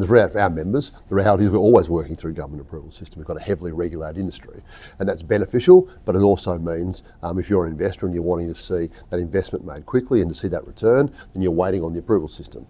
For our members, the reality is we're always working through government approval system. We've got a heavily regulated industry, and that's beneficial, but it also means if you're an investor and you're wanting to see that investment made quickly and to see that return, then you're waiting on the approval system.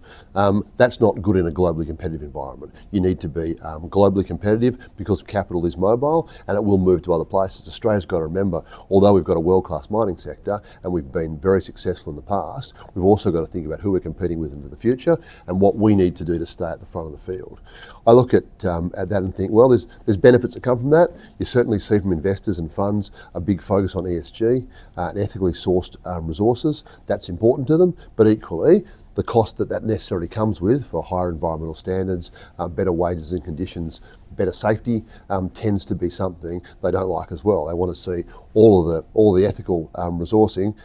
That's not good in a globally competitive environment. You need to be globally competitive because capital is mobile and it will move to other places. Australia's got to remember, although we've got a world-class mining sector and we've been very successful in the past, we've also got to think about who we're competing with into the future and what we need to do to stay at the front of the field. I look at that and think, well, there's benefits that come from that. You certainly see from investors and funds a big focus on ESG and ethically sourced resources. That's important to them, but equally, the cost that necessarily comes with for higher environmental standards, better wages and conditions, better safety, tends to be something they don't like as well. They want to see all the ethical resourcing,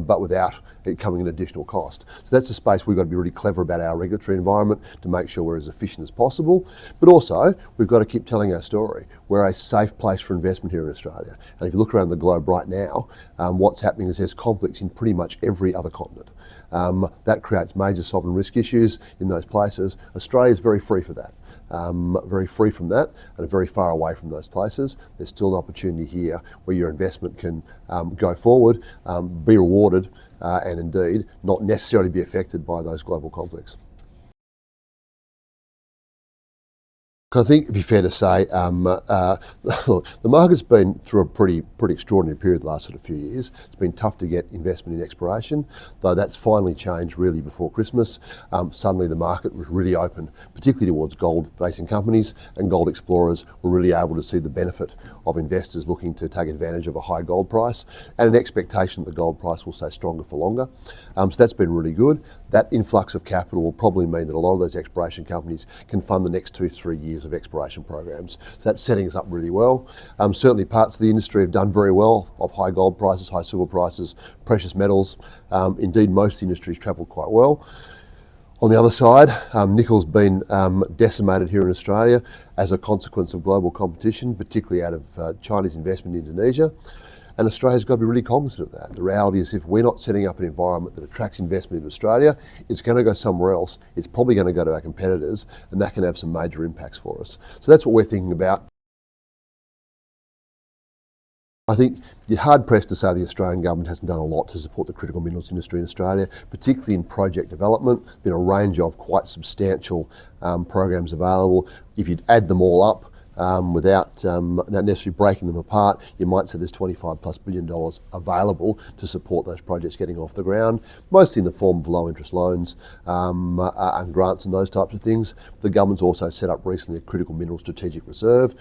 but without it coming an additional cost. So that's a space we've got to be really clever about our regulatory environment to make sure we're as efficient as possible. But also, we've got to keep telling our story. We're a safe place for investment here in Australia. And if you look around the globe right now, what's happening is there's conflicts in pretty much every other continent. That creates major sovereign risk issues in those places. Australia is very free for that. Very free from that and very far away from those places. There's still an opportunity here where your investment can go forward, be rewarded and indeed not necessarily be affected by those global conflicts. I think it'd be fair to say, look, the market's been through a pretty extraordinary period the last sort of few years. It's been tough to get investment in exploration, though that's finally changed really before Christmas. Suddenly the market was really open, particularly towards gold-facing companies, and gold explorers were really able to see the benefit of investors looking to take advantage of a high gold price and an expectation that the gold price will stay stronger for longer. So that's been really good. That influx of capital will probably mean that a lot of those exploration companies can fund the next 2-3 years of exploration programs. So that's setting us up really well. Certainly parts of the industry have done very well of high gold prices, high silver prices, precious metals. Indeed, most industries travelled quite well. On the other side, nickel's been decimated here in Australia as a consequence of global competition, particularly out of Chinese investment in Indonesia. And Australia's got to be really cognizant of that. The reality is if we're not setting up an environment that attracts investment in Australia, it's going to go somewhere else. It's probably going to go to our competitors, and that can have some major impacts for us. So that's what we're thinking about. I think you're hard pressed to say the Australian government hasn't done a lot to support the critical minerals industry in Australia, particularly in project development. There's been a range of quite substantial programs available. If you'd add them all up, without necessarily breaking them apart, you might say there's $25+ billion available to support those projects getting off the ground, mostly in the form of low interest loans and grants and those types of things. The government's also set up recently a critical mineral strategic reserve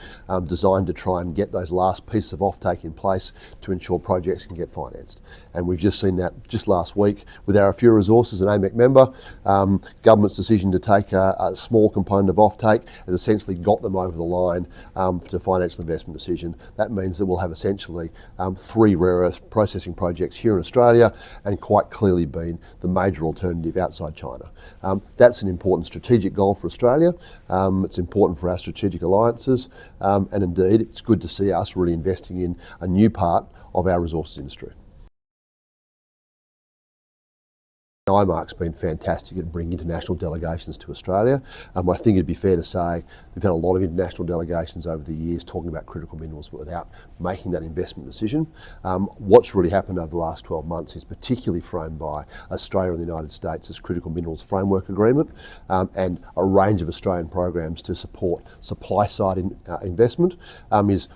designed to try and get those last pieces of offtake in place to ensure projects can get financed. And we've just seen that just last week with Arafura Resources, an AMEC member. Government's decision to take a small component of offtake has essentially got them over the line to financial investment decision. That means that we'll have essentially 3 rare earth processing projects here in Australia and quite clearly been the major alternative outside China. That's an important strategic goal for Australia. It's important for our strategic alliances and indeed it's good to see us really investing in a new part of our resources industry. IMARC's been fantastic at bringing international delegations to Australia. I think it'd be fair to say we've had a lot of international delegations over the years talking about critical minerals but without making that investment decision. What's really happened over the last 12 months is particularly framed by Australia and the United States' Critical Minerals Framework Agreement and a range of Australian programs to support supply side investment is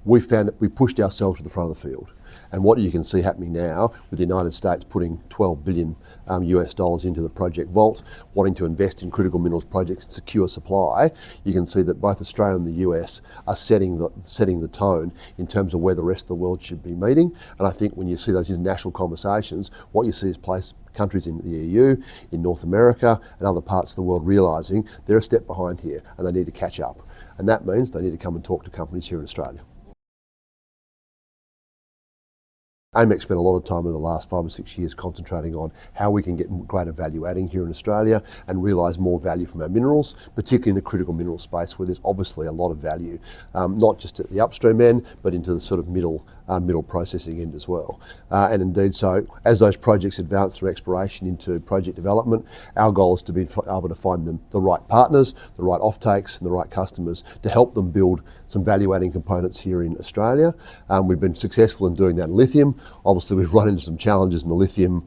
we found that we pushed ourselves to the front of the field. And what you can see happening now with the United States putting $12 billion US dollars into the project vault, wanting to invest in critical minerals projects and secure supply, you can see that both Australia and the US are setting the tone in terms of where the rest of the world should be meeting. And I think when you see those international conversations, what you see is countries in the EU, in North America and other parts of the world realising they're a step behind here and they need to catch up. And that means they need to come and talk to companies here in Australia. AMEC spent a lot of time in the last 5 or 6 years concentrating on how we can get greater value adding here in Australia and realise more value from our minerals, particularly in the critical mineral space where there's obviously a lot of value, not just at the upstream end, but into the sort of middle processing end as well. And indeed, so as those projects advance through exploration into project development, our goal is to be able to find them the right partners, the right offtakes and the right customers to help them build some value-adding components here in Australia. We've been successful in doing that in lithium. Obviously, we've run into some challenges in the lithium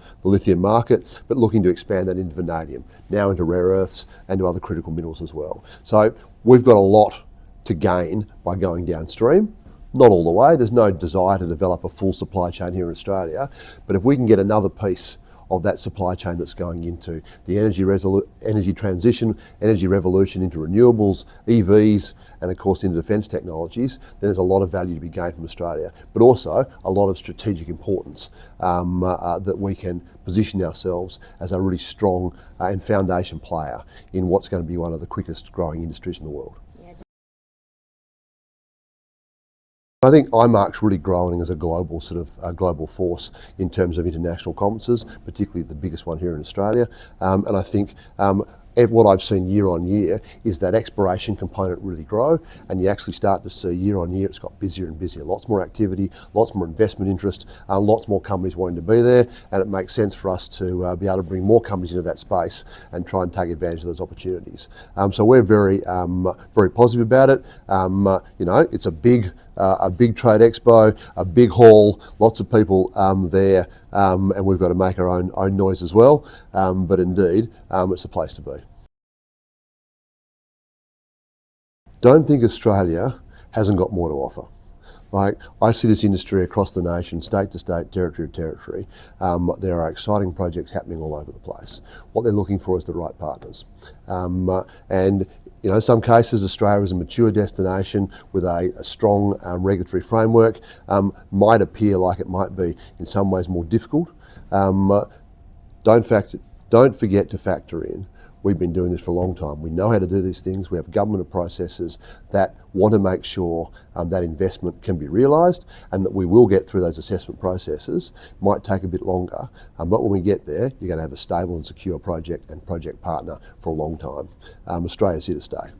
market, but looking to expand that into vanadium, now into rare earths and to other critical minerals as well. So we've got a lot to gain by going downstream. Not all the way. There's no desire to develop a full supply chain here in Australia, but if we can get another piece of that supply chain that's going into the energy transition, energy revolution into renewables, EVs, and of course into defence technologies, then there's a lot of value to be gained from Australia, but also a lot of strategic importance that we can position ourselves as a really strong and foundation player in what's going to be one of the quickest growing industries in the world. I think IMARC's really growing as a global global force in terms of international conferences, particularly the biggest one here in Australia. And I think what I've seen year on year is that exploration component really grow, and you actually start to see year on year it's got busier and busier, lots more activity, lots more investment interest, lots more companies wanting to be there, and it makes sense for us to be able to bring more companies into that space and try and take advantage of those opportunities. So we're very positive about it. It's a big trade expo, a big hall, lots of people there, and we've got to make our own noise as well. But indeed, it's a place to be. Don't think Australia hasn't got more to offer. Like, I see this industry across the nation, state to state, territory to territory. There are exciting projects happening all over the place. What they're looking for is the right partners. And in some cases, Australia is a mature destination with a strong regulatory framework. Might appear like it might be in some ways more difficult. Don't forget to factor in, we've been doing this for a long time. We know how to do these things. We have government processes that want to make sure that investment can be realised and that we will get through those assessment processes. Might take a bit longer, but when we get there, you're going to have a stable and secure project and project partner for a long time. Australia's here to stay.